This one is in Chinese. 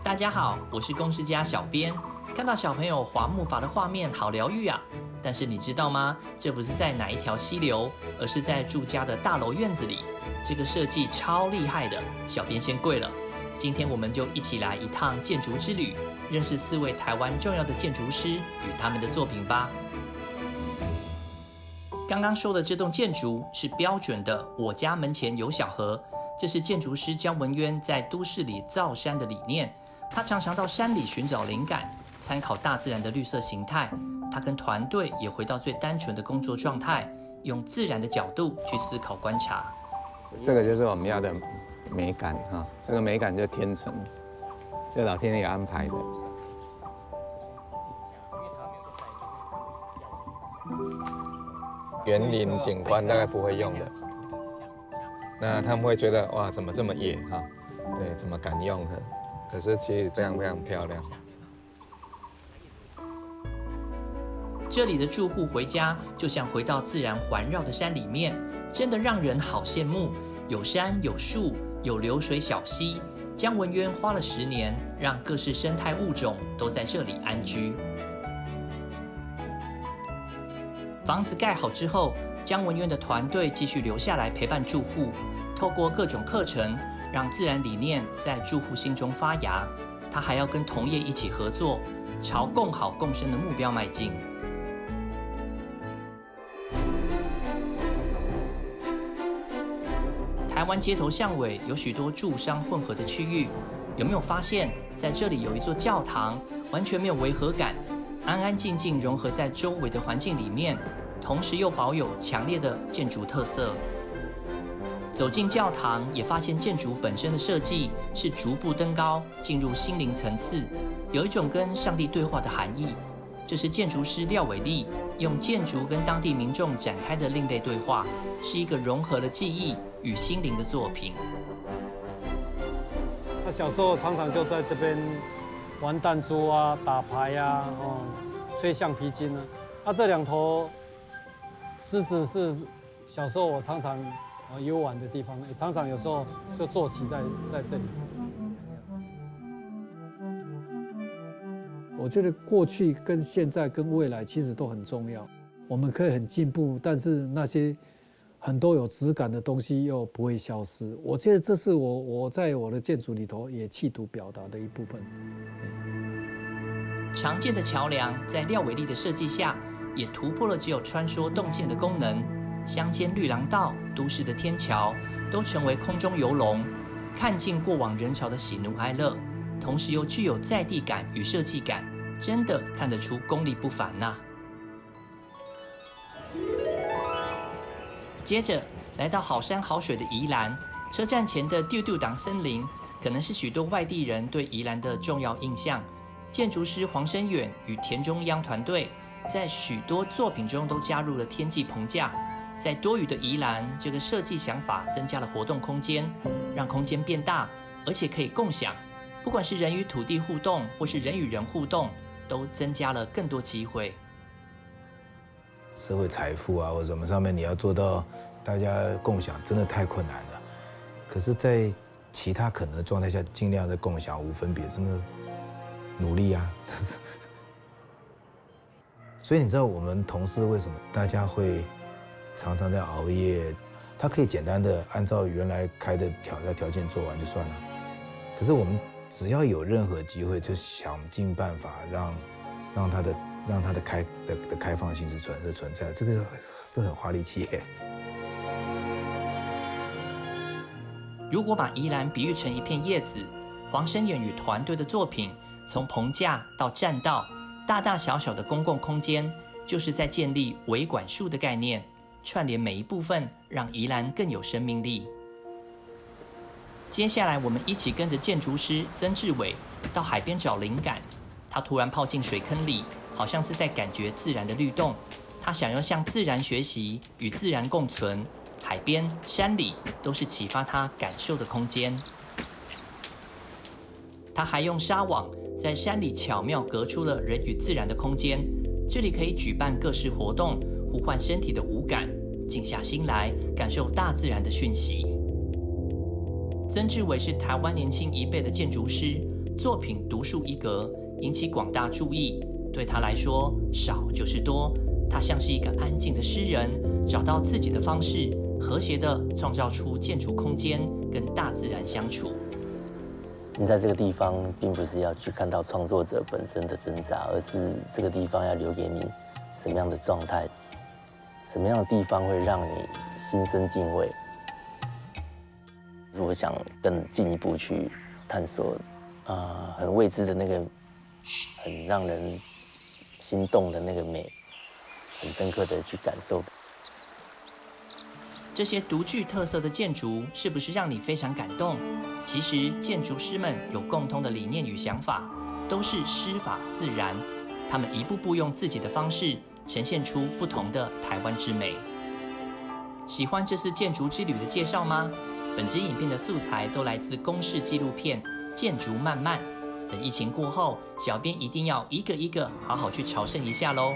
大家好，我是公事家小编。看到小朋友滑木筏的画面，好疗愈啊！但是你知道吗？这不是在哪一条溪流，而是在住家的大楼院子里。这个设计超厉害的，小编先跪了。今天我们就一起来一趟建筑之旅，认识4位台湾重要的建筑师与他们的作品吧。刚刚说的这栋建筑是标准的“我家门前有小河”，这是建筑师姜文渊在都市里造山的理念。他常常到山里寻找灵感，参考大自然的绿色形态。他跟团队也回到最单纯的工作状态，用自然的角度去思考观察。这个就是我们要的美感哈，这个美感就天成，就老天爷安排的。园林景观大概不会用的，那他们会觉得哇，怎么这么野哈？对，怎么敢用的？可是其实非常非常漂亮。这里的住户回家就像回到自然环绕的山里面，真的让人好羡慕。有山有树有流水小溪，姜文渊花了10年，让各式生态物种都在这里安居。房子盖好之后，姜文渊的团队继续留下来陪伴住户，透过各种课程，让自然理念在住户心中发芽。他还要跟同业一起合作，朝共好共生的目标迈进。台湾街头巷尾有许多住商混合的区域，有没有发现，在这里有一座教堂，完全没有违和感，安安静静融合在周围的环境里面，同时又保有强烈的建筑特色。走进教堂，也发现建筑本身的设计是逐步登高，进入心灵层次，有一种跟上帝对话的含义。这是建筑师廖伟立用建筑跟当地民众展开的另类对话，是一个融合了记忆与心灵的作品。他小时候常常就在这边玩弹珠啊、打牌啊、吹橡皮筋啊。这2头狮子是小时候我常常游玩的地方，也常常有时候就坐骑在这里。我觉得过去跟现在跟未来其实都很重要，我们可以很进步，但是那些很多有质感的东西又不会消失。我觉得这是我在我的建筑里头也企图表达的一部分。常见的桥梁在廖伟立的设计下，也突破了只有穿梭动线的功能。乡间绿廊道、都市的天桥，都成为空中游龙，看尽过往人潮的喜怒哀乐，同时又具有在地感与设计感，真的看得出功力不凡呐。接着来到好山好水的宜兰，车站前的丢丢党森林，可能是许多外地人对宜兰的重要印象。建筑师黄申远与田中央团队，在许多作品中都加入了天际棚架。在多雨的宜兰，这个设计想法增加了活动空间，让空间变大，而且可以共享。不管是人与土地互动，或是人与人互动，都增加了更多机会。社会财富啊，或者什么上面，你要做到大家共享，真的太困难了。可是，在其他可能的状态下，尽量的共享无分别，真的努力啊。所以你知道我们同事为什么大家会常常在熬夜？他可以简单的按照原来开的条件做完就算了。可是我们只要有任何机会，就想尽办法让它的开放性是存在，这很花力气耶。如果把宜兰比喻成一片叶子，黄申远与团队的作品，从棚架到栈道，大大小小的公共空间，就是在建立维管束的概念，串联每一部分，让宜兰更有生命力。接下来，我们一起跟着建筑师曾志伟到海边找灵感。他突然泡进水坑里，好像是在感觉自然的律动。他想要向自然学习，与自然共存。海边、山里都是启发他感受的空间。他还用纱网在山里巧妙隔出了人与自然的空间。这里可以举办各式活动，呼唤身体的五感，静下心来感受大自然的讯息。曾志伟是台湾年轻一辈的建筑师，作品独树一格，引起广大注意。对他来说，少就是多。他像是一个安静的诗人，找到自己的方式，和谐地创造出建筑空间，跟大自然相处。你在这个地方，并不是要去看到创作者本身的挣扎，而是这个地方要留给你什么样的状态，什么样的地方会让你心生敬畏。如果想更进一步去探索，很未知的那个，很让人心动的那个美，很深刻的去感受。这些独具特色的建筑是不是让你非常感动？其实建筑师们有共同的理念与想法，都是师法自然。他们一步步用自己的方式呈现出不同的台湾之美。喜欢这次建筑之旅的介绍吗？本支影片的素材都来自公视纪录片《建筑漫漫》。等疫情过后，小编一定要一个一个好好去朝圣一下喽。